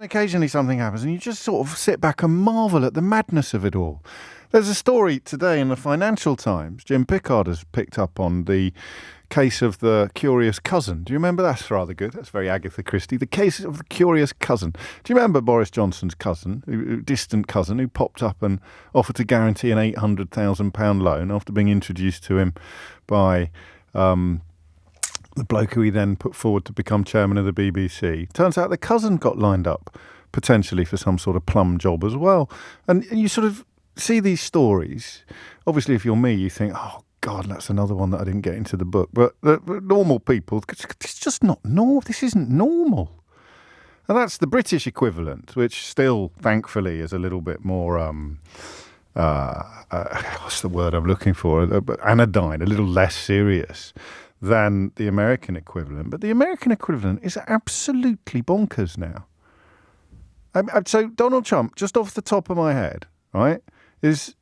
Occasionally something happens and you just sort of sit back and marvel at the madness of it all. There's a story today in the Financial Times. Jim Pickard has picked up on the case of the curious cousin. Do you remember? That's rather good. That's very Agatha Christie. The case of the curious cousin. Do you remember Boris Johnson's cousin, distant cousin, who popped up and offered to guarantee an £800,000 loan after being introduced to him by the bloke who he then put forward to become chairman of the BBC? Turns out the cousin got lined up potentially for some sort of plum job as well. And you sort of see these stories. Obviously, if you're me, you think, oh, God, that's another one that I didn't get into the book. But the normal people, it's just not normal. This isn't normal. And that's the British equivalent, which still, thankfully, is a little bit more, what's the word I'm looking for? Anodyne, a little less serious than the American equivalent. But the American equivalent is absolutely bonkers now. So Donald Trump, just off the top of my head, right, is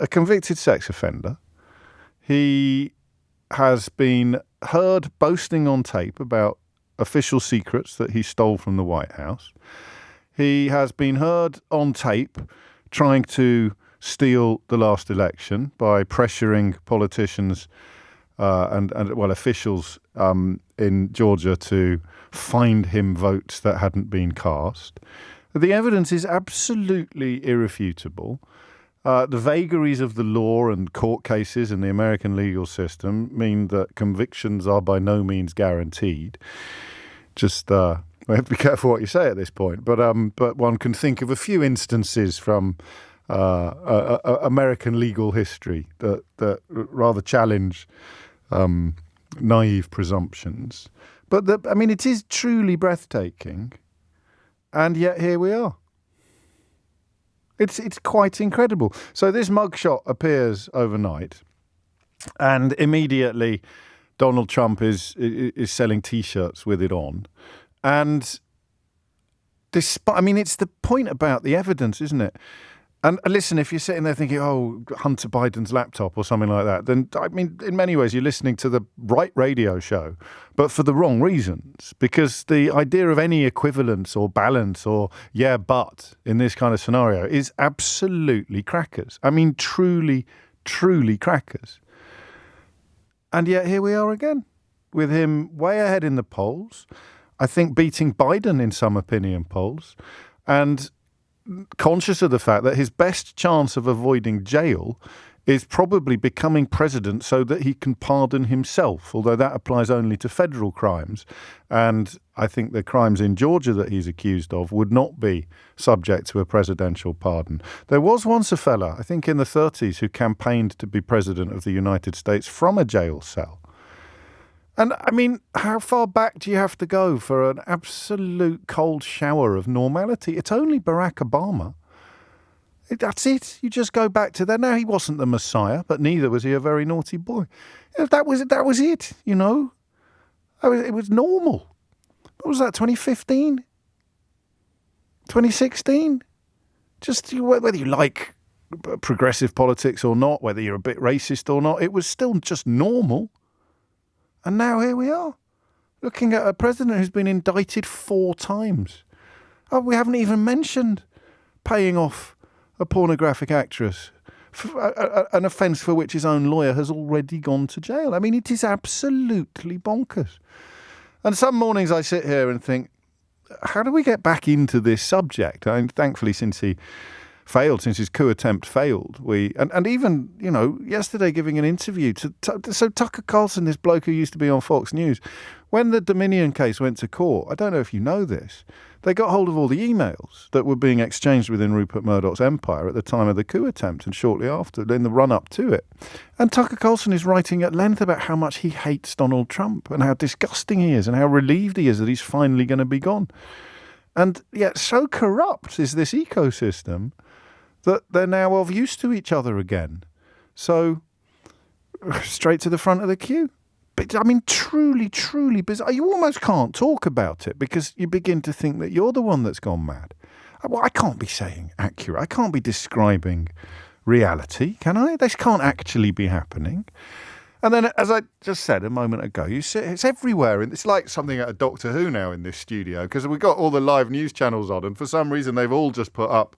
a convicted sex offender. He has been heard boasting on tape about official secrets that he stole from the White House. He has been heard on tape trying to steal the last election by pressuring politicians and officials in Georgia to find him votes that hadn't been cast. The evidence is absolutely irrefutable. The vagaries of the law and court cases in the American legal system mean that convictions are by no means guaranteed. Just we have to be careful what you say at this point. But one can think of a few instances from American legal history that rather challenge naive presumptions. But it is truly breathtaking, and yet here we are. It's quite incredible. So this mugshot appears overnight, and immediately Donald Trump is selling T-shirts with it on, and it's the point about the evidence, isn't it? And listen, if you're sitting there thinking, oh, Hunter Biden's laptop or something like that, then, in many ways, you're listening to the right radio show, but for the wrong reasons. Because the idea of any equivalence or balance or, yeah, but in this kind of scenario is absolutely crackers. Truly, truly crackers. And yet here we are again, with him way ahead in the polls. I think beating Biden in some opinion polls. And conscious of the fact that his best chance of avoiding jail is probably becoming president so that he can pardon himself, although that applies only to federal crimes. And I think the crimes in Georgia that he's accused of would not be subject to a presidential pardon. There was once a fella, I think in the 30s, who campaigned to be president of the United States from a jail cell. And how far back do you have to go for an absolute cold shower of normality? It's only Barack Obama. That's it. You just go back to that. Now, he wasn't the Messiah, but neither was he a very naughty boy. That was it, you know. It was normal. What was that, 2015? 2016? Just whether you like progressive politics or not, whether you're a bit racist or not, it was still just normal. And now here we are, looking at a president who's been indicted 4 times. Oh, we haven't even mentioned paying off a pornographic actress, an offence for which his own lawyer has already gone to jail. It is absolutely bonkers. And some mornings I sit here and think, how do we get back into this subject? Thankfully, since his coup attempt failed, and even, yesterday giving an interview so Tucker Carlson, this bloke who used to be on Fox News, when the Dominion case went to court, I don't know if you know this, they got hold of all the emails that were being exchanged within Rupert Murdoch's empire at the time of the coup attempt and shortly after, in the run-up to it. And Tucker Carlson is writing at length about how much he hates Donald Trump and how disgusting he is and how relieved he is that he's finally going to be gone. And yet so corrupt is this ecosystem that they're now of use to each other again. So, straight to the front of the queue. But, truly, truly bizarre. You almost can't talk about it because you begin to think that you're the one that's gone mad. Well, I can't be saying accurate. I can't be describing reality, can I? This can't actually be happening. And then, as I just said a moment ago, you see it's everywhere. And it's like something at a Doctor Who now in this studio, because we've got all the live news channels on, and for some reason they've all just put up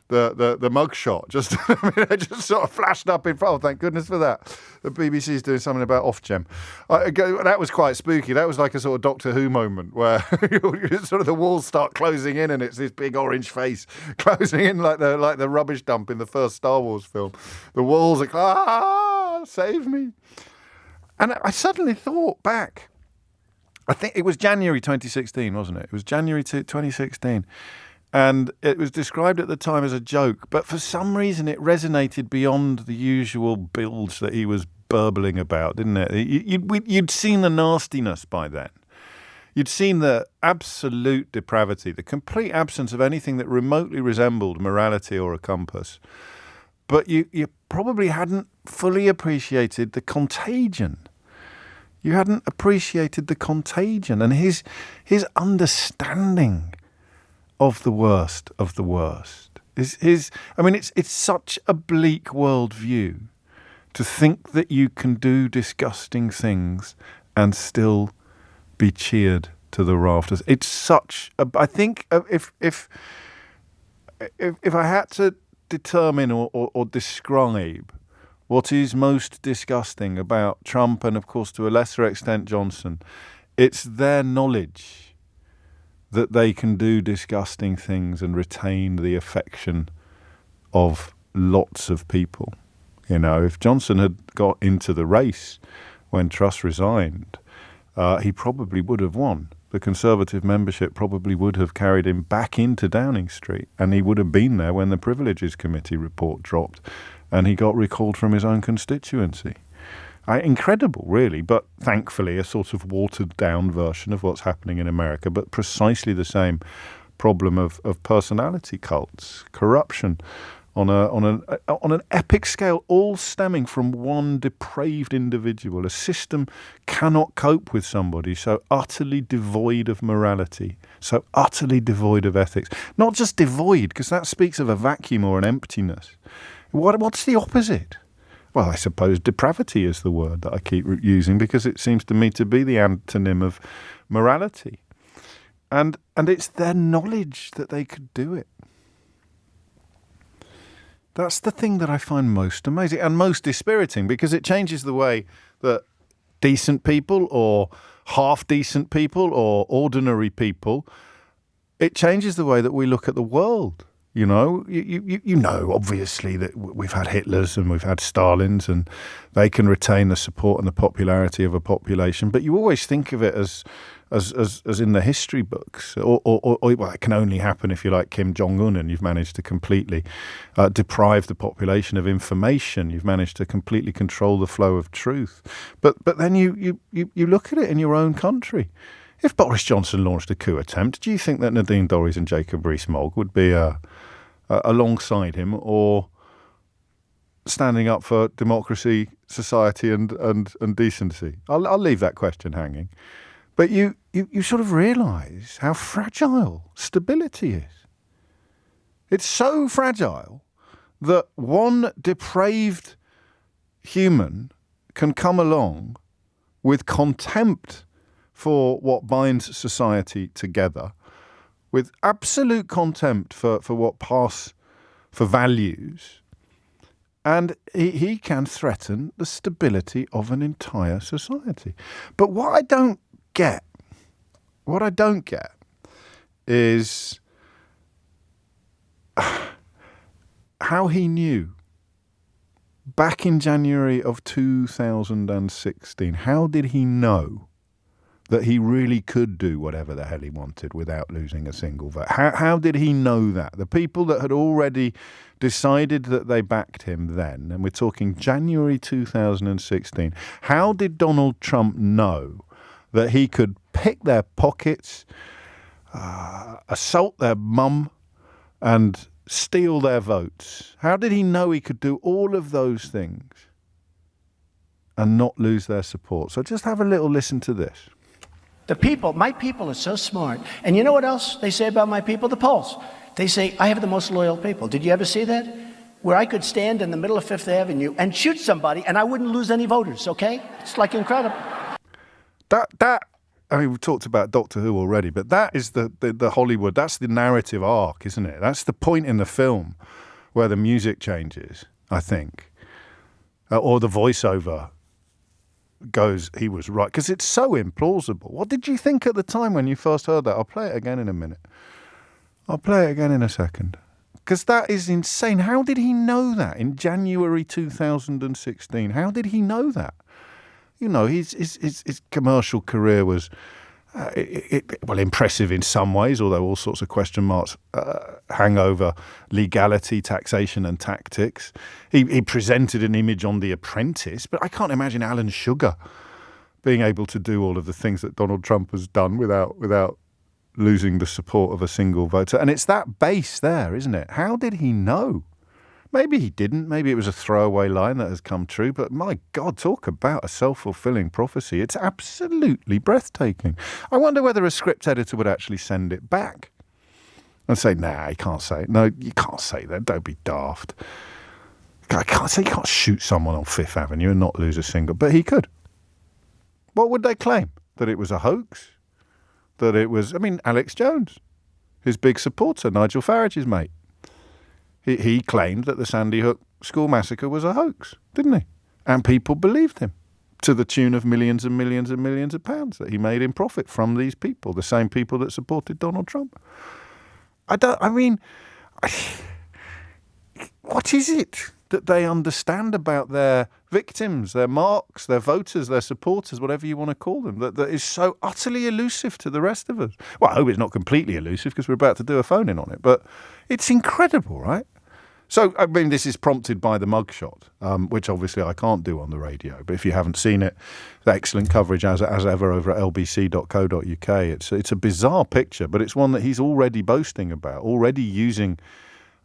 the mugshot. Just, I mean, it just sort of flashed up in front. Oh, thank goodness for that. The BBC's doing something about Ofgem. That was quite spooky. That was like a sort of Doctor Who moment where sort of the walls start closing in, and it's this big orange face closing in like the rubbish dump in the first Star Wars film. The walls are save me. And I suddenly thought back. I think it was January 2016, wasn't it? It was January 2016. And it was described at the time as a joke, but for some reason it resonated beyond the usual bilge that he was burbling about, didn't it? You'd seen the nastiness by then. You'd seen the absolute depravity, the complete absence of anything that remotely resembled morality or a compass. But you probably hadn't fully appreciated the contagion. You hadn't appreciated the contagion and his understanding of the worst of the worst. It's such a bleak worldview to think that you can do disgusting things and still be cheered to the rafters. It's such a, I think if I had to determine or describe what is most disgusting about Trump and, of course, to a lesser extent, Johnson, it's their knowledge that they can do disgusting things and retain the affection of lots of people. You know, if Johnson had got into the race when Truss resigned, he probably would have won. The Conservative membership probably would have carried him back into Downing Street, and he would have been there when the Privileges Committee report dropped and he got recalled from his own constituency. Incredible, really, but thankfully a sort of watered-down version of what's happening in America, but precisely the same problem of personality cults, corruption on an epic scale, all stemming from one depraved individual. A system cannot cope with somebody so utterly devoid of morality, so utterly devoid of ethics. Not just devoid, because that speaks of a vacuum or an emptiness. What's the opposite? Well, I suppose depravity is the word that I keep using because it seems to me to be the antonym of morality. And it's their knowledge that they could do it. That's the thing that I find most amazing and most dispiriting, because it changes the way that decent people or half-decent people or ordinary people, it changes the way that we look at the world. You know, you know, obviously, that we've had Hitlers and we've had Stalins, and they can retain the support and the popularity of a population. But you always think of it as in the history books, or well, it can only happen if you're like Kim Jong-un and you've managed to completely deprive the population of information. You've managed to completely control the flow of truth. But then you look at it in your own country. If Boris Johnson launched a coup attempt, do you think that Nadine Dorries and Jacob Rees-Mogg would be alongside him or standing up for democracy, society and decency? I'll leave that question hanging. But you sort of realise how fragile stability is. It's so fragile that one depraved human can come along with contempt for what binds society together, with absolute contempt for what pass for values, and he can threaten the stability of an entire society. But what I don't get is how he knew back in January of 2016. How did he know that he really could do whatever the hell he wanted without losing a single vote? How did he know that? The people that had already decided that they backed him then, and we're talking January 2016, how did Donald Trump know that he could pick their pockets, assault their mum, and steal their votes? How did he know he could do all of those things and not lose their support? So just have a little listen to this. My people are so smart. And you know what else they say about my people? The polls. They say, I have the most loyal people. Did you ever see that? where I could stand in the middle of Fifth Avenue and shoot somebody and I wouldn't lose any voters, okay? It's like incredible. I mean, we've talked about Doctor Who already, but that is the Hollywood, that's the narrative arc, isn't it? That's the point in the film where the music changes, I think. Or the voiceover goes, he was right. Because it's so implausible. What did you think at the time when you first heard that? I'll play it again in a minute. I'll play it again in a second. Because that is insane. How did he know that in January 2016? How did he know that? You know, his commercial career was, impressive in some ways, although all sorts of question marks hang over legality, taxation and tactics. He presented an image on The Apprentice, but I can't imagine Alan Sugar being able to do all of the things that Donald Trump has done without losing the support of a single voter. And it's that base there, isn't it? How did he know? Maybe he didn't. Maybe it was a throwaway line that has come true. But my God, talk about a self-fulfilling prophecy. It's absolutely breathtaking. I wonder whether a script editor would actually send it back and say, nah, you can't say it. No, you can't say that. Don't be daft. I can't say you can't shoot someone on Fifth Avenue and not lose a single. But he could. What would they claim? That it was a hoax? That it was, Alex Jones, his big supporter, Nigel Farage's mate. He claimed that the Sandy Hook school massacre was a hoax, didn't he? And people believed him to the tune of millions and millions and millions of pounds that he made in profit from these people, the same people that supported Donald Trump. What is it that they understand about their victims, their marks, their voters, their supporters, whatever you want to call them, that is so utterly elusive to the rest of us? Well, I hope it's not completely elusive because we're about to do a phone-in on it, but it's incredible, right? So, this is prompted by the mugshot, which obviously I can't do on the radio. But if you haven't seen it, excellent coverage as ever over at lbc.co.uk. It's a bizarre picture, but it's one that he's already boasting about, already using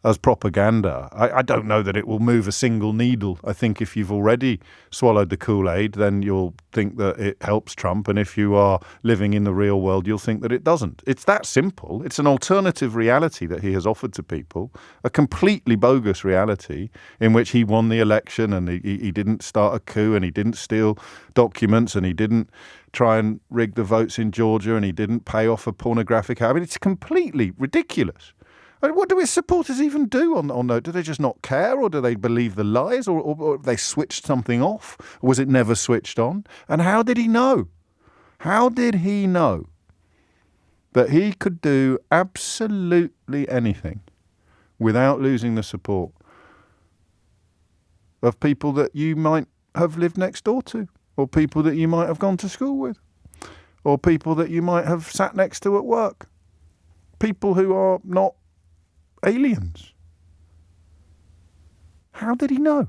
as propaganda. I don't know that it will move a single needle. I think if you've already swallowed the Kool-Aid, then you'll think that it helps Trump. And if you are living in the real world, you'll think that it doesn't. It's that simple. It's an alternative reality that he has offered to people, a completely bogus reality in which he won the election and he didn't start a coup and he didn't steal documents and he didn't try and rig the votes in Georgia and he didn't pay off a pornographic house. It's completely ridiculous. What do his supporters even do on that? Do they just not care, or do they believe the lies, or have they switched something off? Or was it never switched on? And how did he know? How did he know that he could do absolutely anything without losing the support of people that you might have lived next door to, or people that you might have gone to school with, or people that you might have sat next to at work? People who are not aliens. How did he know?